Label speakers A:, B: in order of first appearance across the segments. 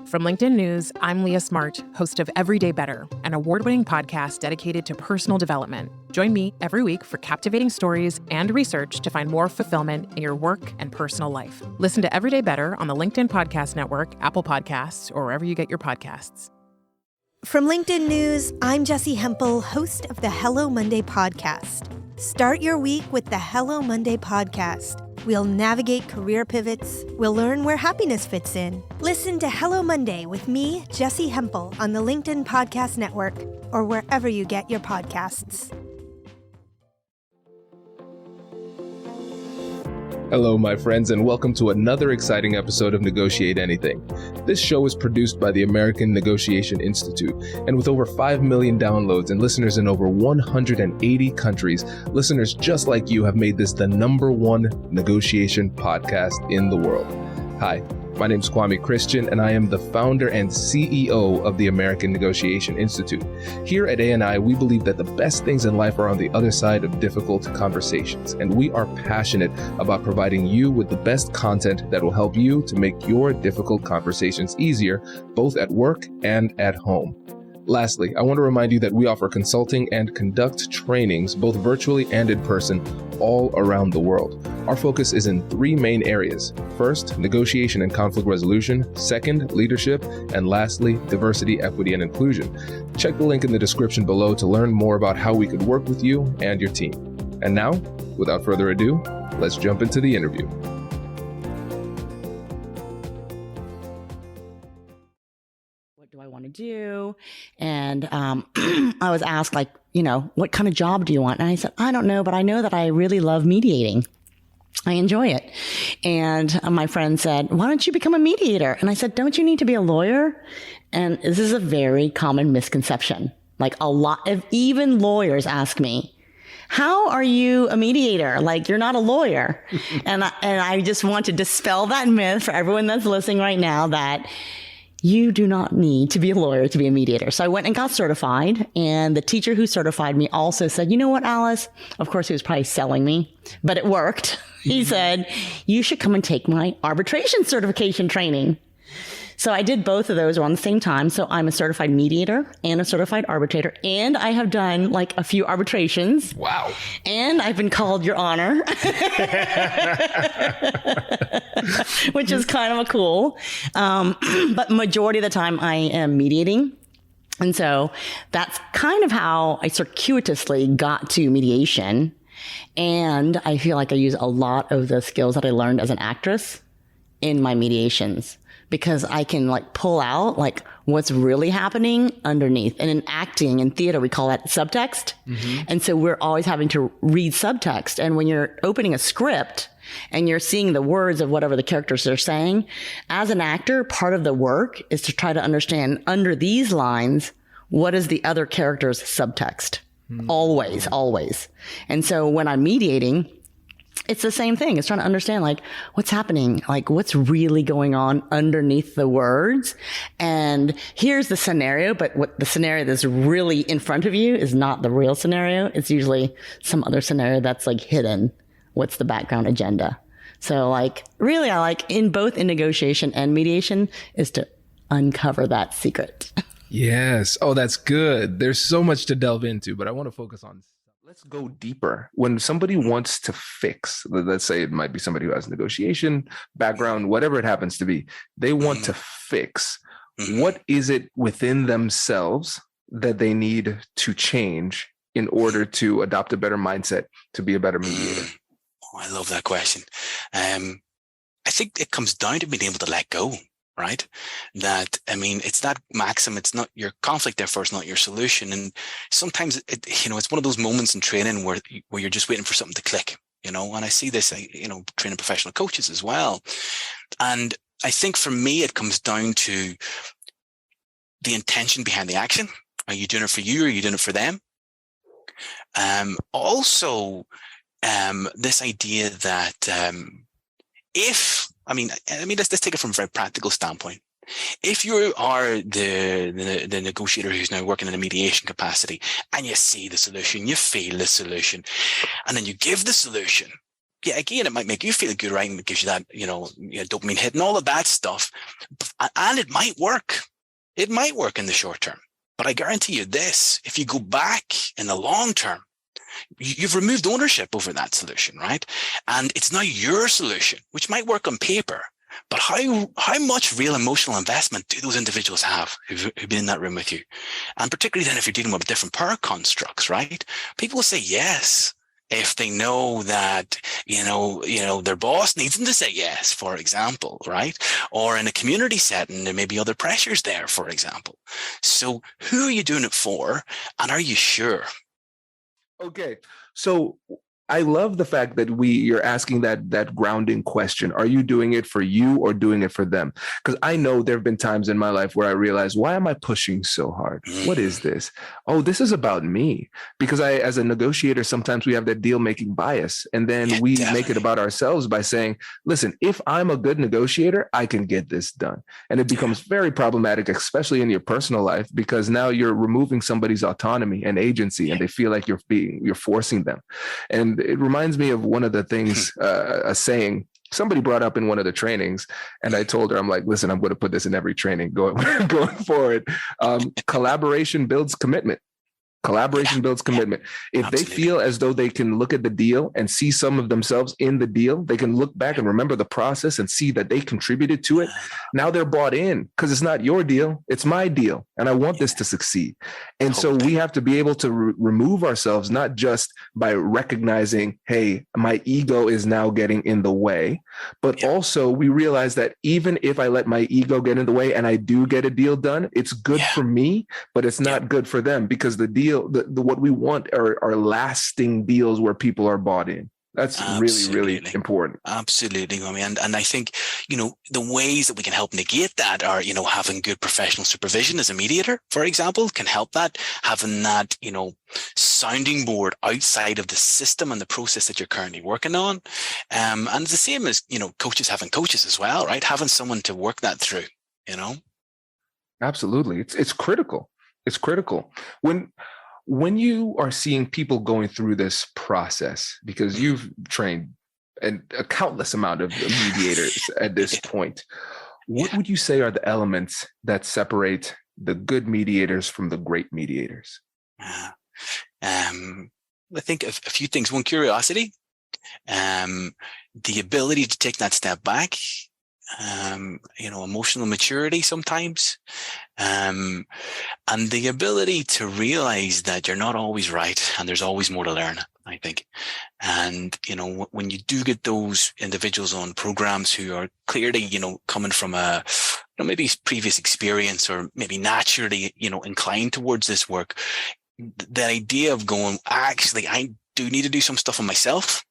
A: From LinkedIn News, I'm Leah Smart, host of Everyday Better, an award-winning podcast dedicated to personal development. Join me every week for captivating stories and research to find more fulfillment in your work and personal life. Listen to Everyday Better on the LinkedIn Podcast Network, Apple Podcasts, or wherever you get your podcasts.
B: From LinkedIn News, I'm Jessie Hempel, host of the Hello Monday podcast. Start your week with the Hello Monday podcast. We'll navigate career pivots. We'll learn where happiness fits in. Listen to Hello Monday with me, Jessie Hempel, on the LinkedIn Podcast Network or wherever you get your podcasts.
C: Hello, my friends, and welcome to another exciting episode of Negotiate Anything. This show is produced by the American Negotiation Institute, and with over 5 million downloads and listeners in over 180 countries, listeners just like you have made this the #1 negotiation podcast in the world. Hi, my name is Kwame Christian, and I am the founder and CEO of the American Negotiation Institute. Here at ANI, we believe that the best things in life are on the other side of difficult conversations, and we are passionate about providing you with the best content that will help you to make your difficult conversations easier, both at work and at home. Lastly, I want to remind you that we offer consulting and conduct trainings, both virtually and in person, all around the world. Our focus is in 3 main areas. First, negotiation and conflict resolution. Second, leadership. And lastly, diversity, equity, and inclusion. Check the link in the description below to learn more about how we could work with you and your team. And now, without further ado, let's jump into the interview.
D: Do I want to do? And I was asked, like, what kind of job do you want? And I said, I don't know, but I know that I really love mediating. I enjoy it. And my friend said, why don't you become a mediator? And I said, don't you need to be a lawyer? And this is a very common misconception. Like, a lot of even lawyers ask me, how are you a mediator? Like, you're not a lawyer. and I just want to dispel that myth for everyone that's listening right now that you do not need to be a lawyer to be a mediator. So I went and got certified, and the teacher who certified me also said, you know what, Alice? Of course, he was probably selling me, but it worked. He said, you should come and take my arbitration certification training. So I did both of those around the same time. So I'm a certified mediator and a certified arbitrator, and I have done like a few arbitrations.
C: Wow.
D: And I've been called Your Honor, which is kind of cool. But majority of the time I am mediating. And so that's kind of how I circuitously got to mediation. And I feel like I use a lot of the skills that I learned as an actress in my mediations, because I can like pull out like what's really happening underneath. And in acting and theater, we call that subtext. Mm-hmm. And so we're always having to read subtext. And when you're opening a script and you're seeing the words of whatever the characters are saying, as an actor, part of the work is to try to understand under these lines, what is the other character's subtext? Mm-hmm. Always. And so when I'm mediating, it's the same thing. It's trying to understand like what's happening, like what's really going on underneath the words. And here's the scenario, but what the scenario that's really in front of you is not the real scenario. It's usually some other scenario that's like hidden. What's the background agenda? So like really I like in both in negotiation and mediation is to uncover that secret.
C: Yes. Oh, that's good. There's so much to delve into, but I want to focus on. Let's go deeper. When somebody wants to fix, let's say it might be somebody who has negotiation background, whatever it happens to be, they want to fix. What is it within themselves that they need to change in order to adopt a better mindset to be a better mediator?
E: Oh, I love that question. I think it comes down to being able to let go. Right? That, I mean, it's that maxim. It's not your conflict, therefore it's not your solution. And sometimes it's one of those moments in training where you're just waiting for something to click, and I see this, training professional coaches as well. And I think for me, it comes down to the intention behind the action. Are you doing it for you or are you doing it for them? Also, this idea that, let's take it from a very practical standpoint. If you are the negotiator who's now working in a mediation capacity and you see the solution, you feel the solution, and then you give the solution, yeah, again, it might make you feel good, right? And it gives you that, dopamine hit and all of that stuff. And it might work. It might work in the short term. But I guarantee you this, if you go back in the long term, you've removed ownership over that solution, right? And it's now your solution, which might work on paper. But how much real emotional investment do those individuals have who've been in that room with you? And particularly then if you're dealing with different power constructs, right? People will say yes if they know that, their boss needs them to say yes, for example, right? Or in a community setting, there may be other pressures there, for example. So who are you doing it for? And are you sure?
C: Okay. So I love the fact that you're asking that grounding question. Are you doing it for you or doing it for them? Because I know there have been times in my life where I realized, why am I pushing so hard? What is this? Oh, this is about me. Because as a negotiator, sometimes we have that deal-making bias. And then we
E: definitely
C: make it about ourselves by saying, listen, if I'm a good negotiator, I can get this done. And it becomes very problematic, especially in your personal life, because now you're removing somebody's autonomy and agency, and they feel like you're forcing them. And it reminds me of one of the things, a saying somebody brought up in one of the trainings, and I told her, I'm like, listen, I'm going to put this in every training going forward. Collaboration builds commitment. Collaboration builds commitment. If
E: Absolutely.
C: they feel as though they can look at the deal and see some of themselves in the deal, they can look back and remember the process and see that they contributed to it. Now they're bought in because it's not your deal, it's my deal. And I want this to succeed. And so we have to be able to remove ourselves, not just by recognizing, hey, my ego is now getting in the way, but also we realize that even if I let my ego get in the way and I do get a deal done, it's good for me, but it's not good for them, because the deal, what we want are lasting deals where people are bought in. That's really, really important.
E: Absolutely. I mean, and I think, the ways that we can help negate that are, having good professional supervision as a mediator, for example, can help that. Having that, sounding board outside of the system and the process that you're currently working on. And it's the same as, coaches having coaches as well, right? Having someone to work that through,
C: Absolutely. It's critical. It's critical. When you are seeing people going through this process, because you've trained a countless amount of mediators at this point, what would you say are the elements that separate the good mediators from the great mediators?
E: I think a few things. One, curiosity, the ability to take that step back, emotional maturity sometimes, and the ability to realize that you're not always right and there's always more to learn, I think. And, when you do get those individuals on programs who are clearly, coming from a, maybe previous experience or maybe naturally, inclined towards this work, the idea of going, actually, I do need to do some stuff on myself.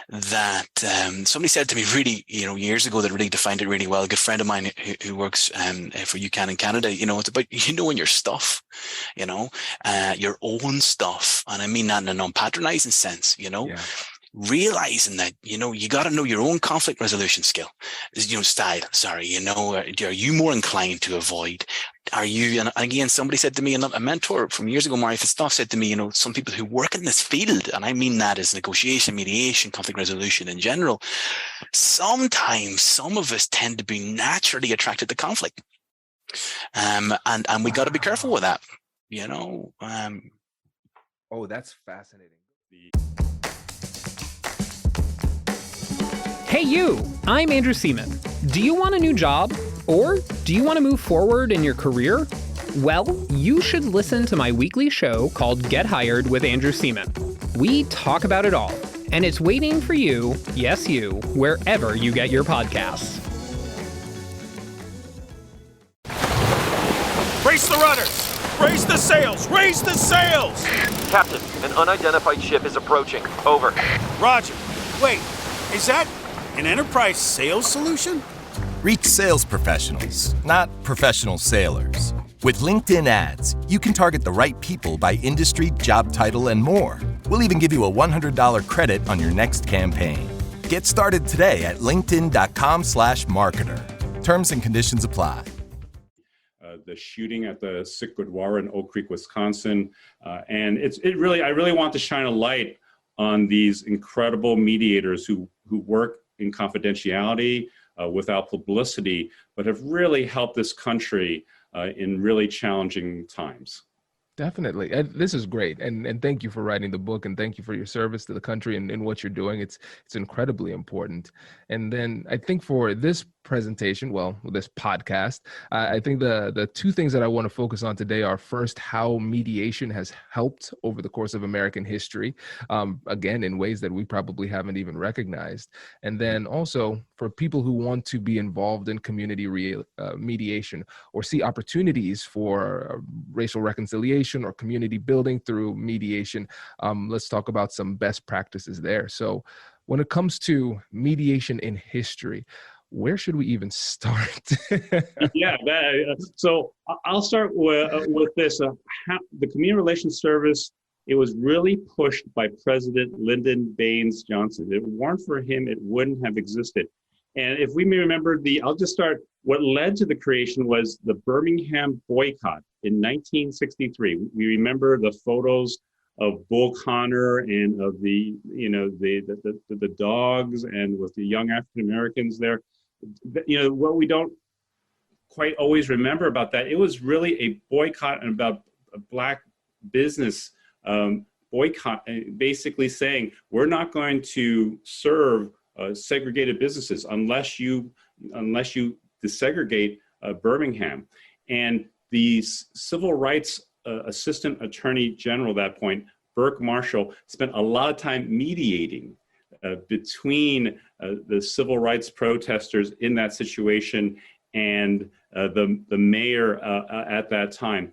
E: That somebody said to me really, years ago, that really defined it really well. A good friend of mine who works for UCAN in Canada, it's about knowing your stuff, your own stuff. And I mean that in a non-patronizing sense, realizing that, you got to know your own conflict resolution style. Are you more inclined to avoid? Are you, and again, somebody said to me, a mentor from years ago, Murray Fitzgerald, said to me, some people who work in this field, and I mean that as negotiation, mediation, conflict resolution in general, sometimes some of us tend to be naturally attracted to conflict. And we got to be careful with that,
C: Oh, that's fascinating.
F: Hey you, I'm Andrew Seaman. Do you want a new job? Or do you want to move forward in your career? Well, you should listen to my weekly show called Get Hired with Andrew Seaman. We talk about it all, and it's waiting for you, yes you, wherever you get your podcasts.
G: Brace the rudders! Raise the sails! Raise the sails!
H: Captain, an unidentified ship is approaching. Over.
G: Roger. Wait, is that an enterprise sales solution?
I: Reach sales professionals, not professional sailors. With LinkedIn ads, you can target the right people by industry, job title, and more. We'll even give you a $100 credit on your next campaign. Get started today at linkedin.com/marketer. Terms and conditions apply.
J: The shooting at the Sick Gurdwara in Oak Creek, Wisconsin. And I really want to shine a light on these incredible mediators who work in confidentiality, without publicity, but have really helped this country in really challenging times.
C: Definitely. And this is great. And thank you for writing the book, and thank you for your service to the country and what you're doing. It's incredibly important. And then I think for this presentation, well, this podcast, I think the two things that I want to focus on today are, first, how mediation has helped over the course of American history, again, in ways that we probably haven't even recognized. And then also for people who want to be involved in community mediation or see opportunities for racial reconciliation or community building through mediation, let's talk about some best practices there. So when it comes to mediation in history, where should we even start?
J: Yeah, so I'll start with this. The Community Relations Service, it was really pushed by President Lyndon Baines Johnson. If it weren't for him, it wouldn't have existed. And if we may remember, I'll just start, what led to the creation was the Birmingham boycott in 1963. We remember the photos of Bull Connor and of the dogs and with the young African Americans there. What we don't quite always remember about that, it was really a boycott and about a Black business boycott, basically saying, we're not going to serve segregated businesses unless you desegregate Birmingham. And the civil rights assistant attorney general at that point, Burke Marshall, spent a lot of time mediating between the civil rights protesters in that situation and the mayor at that time.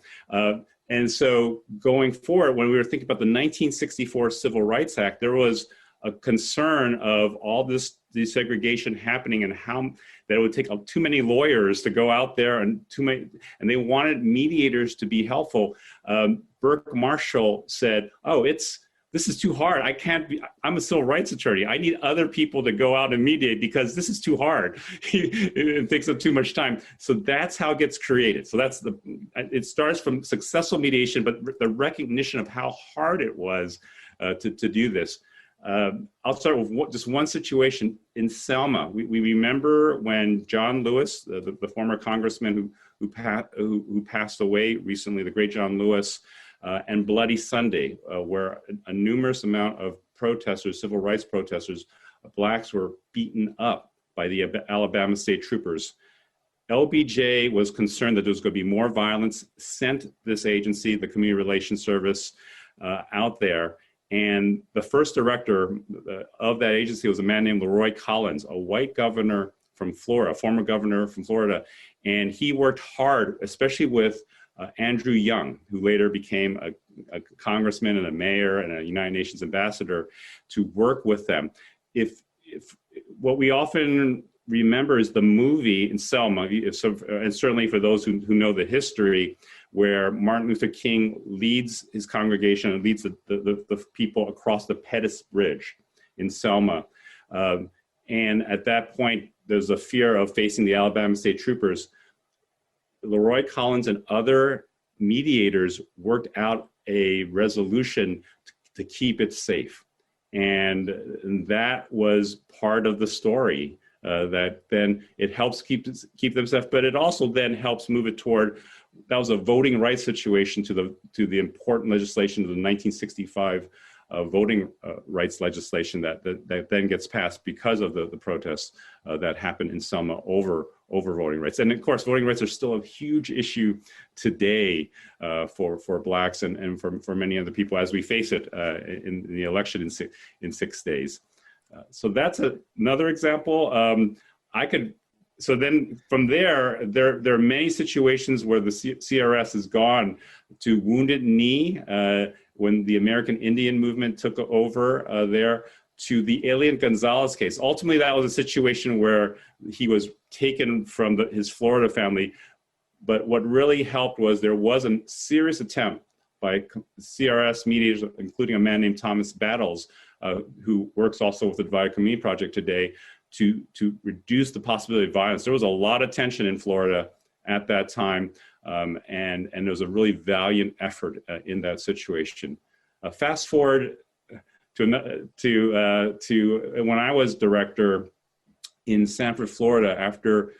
J: And so going forward, when we were thinking about the 1964 Civil Rights Act, there was a concern of all this desegregation happening and how that it would take too many lawyers to go out there and they wanted mediators to be helpful. Burke Marshall said, this is too hard. I'm a civil rights attorney. I need other people to go out and mediate because this is too hard. It takes up too much time. So that's how it gets created. So it starts from successful mediation, but the recognition of how hard it was to do this. I'll start with just one situation in Selma. We remember when John Lewis, the former congressman who passed away recently, the great John Lewis, and Bloody Sunday, where a numerous amount of protesters, civil rights protesters, Blacks were beaten up by the Alabama state troopers. LBJ was concerned that there was going to be more violence, sent this agency, the Community Relations Service, out there. And the first director of that agency was a man named Leroy Collins, a white governor from Florida, a former governor from Florida. And he worked hard, especially with Andrew Young, who later became a congressman and a mayor and a United Nations ambassador, to work with them. If what we often remember is the movie in Selma, and certainly for those who know the history, where Martin Luther King leads his congregation and leads the people across the Pettus Bridge in Selma. And at that point, there's a fear of facing the Alabama state troopers. Leroy Collins and other mediators worked out a resolution to keep it safe. And that was part of the story, that then it helps keep them safe, but it also then helps move it toward, that was a voting rights situation to the important legislation of the 1965 voting rights legislation that then gets passed because of the protests that happened in Selma over voting rights. And of course, voting rights are still a huge issue today for Blacks and for many other people as we face it in the election in 6 days. So that's another example. So then from there are many situations where the CRS has gone to Wounded Knee, when the American Indian movement took over there, to the Alien Gonzalez case. Ultimately, that was a situation where he was taken from his Florida family. But what really helped was there was a serious attempt by CRS mediators, including a man named Thomas Battles, who works also with the Divided Community Project today, to reduce the possibility of violence. There was a lot of tension in Florida at that time, and there was a really valiant effort in that situation. Fast forward when I was director in Sanford, Florida, after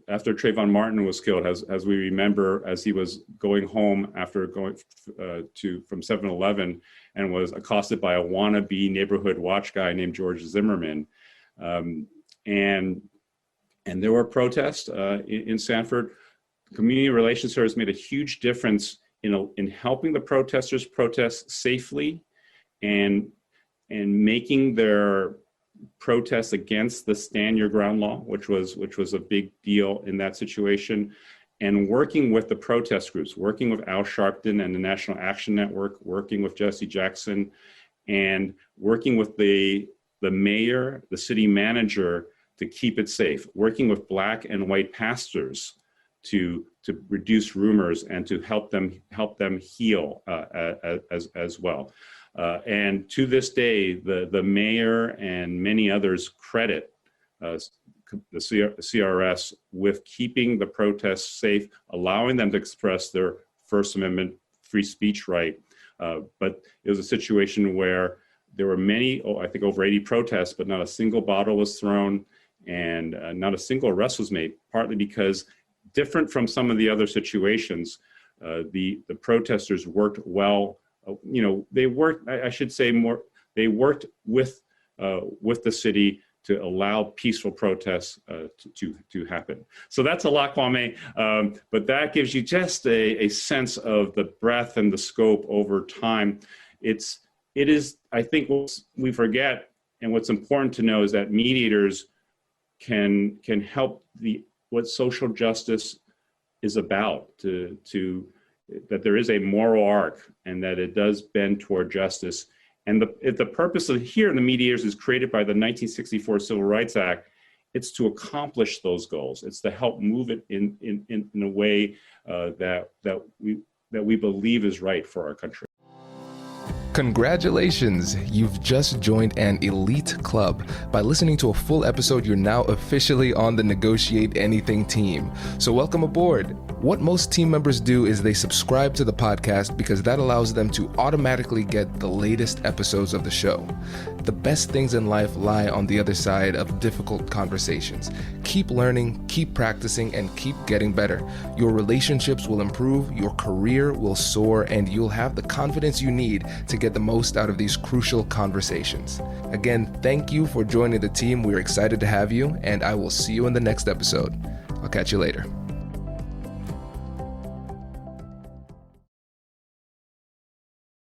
J: Trayvon Martin was killed, as we remember, as he was going home after going from 7-Eleven and was accosted by a wannabe neighborhood watch guy named George Zimmerman, and there were protests in Sanford. Community Relations Service made a huge difference in helping the protesters protest safely, and making their protests against the Stand Your Ground law, which was a big deal in that situation, and working with the protest groups, working with Al Sharpton and the National Action Network, working with Jesse Jackson, and working with the mayor, the city manager, to keep it safe, working with Black and white pastors to reduce rumors and to help them heal as well. And to this day, the mayor and many others credit the CRS with keeping the protests safe, allowing them to express their First Amendment free speech right. But it was a situation where there were many, I think over 80 protests, but not a single bottle was thrown, and not a single arrest was made, partly because, different from some of the other situations, the protesters worked well. They worked, I should say more, they worked with the city to allow peaceful protests to happen. So that's a lot, Kwame, but that gives you just a sense of the breadth and the scope over time. It is, I think, what we forget, and what's important to know is that mediators can help what social justice is about, that there is a moral arc and that it does bend toward justice. And the purpose of here in the mediators is created by the 1964 Civil Rights Act. It's to accomplish those goals. It's to help move it in a way that we believe is right for our country.
C: Congratulations! You've just joined an elite club. By listening to a full episode, you're now officially on the Negotiate Anything team. So welcome aboard. What most team members do is they subscribe to the podcast because that allows them to automatically get the latest episodes of the show. The best things in life lie on the other side of difficult conversations. Keep learning, keep practicing, and keep getting better. Your relationships will improve, your career will soar, and you'll have the confidence you need to get the most out of these crucial conversations. Again, thank you for joining the team. We're excited to have you, and I will see you in the next episode. I'll catch you later.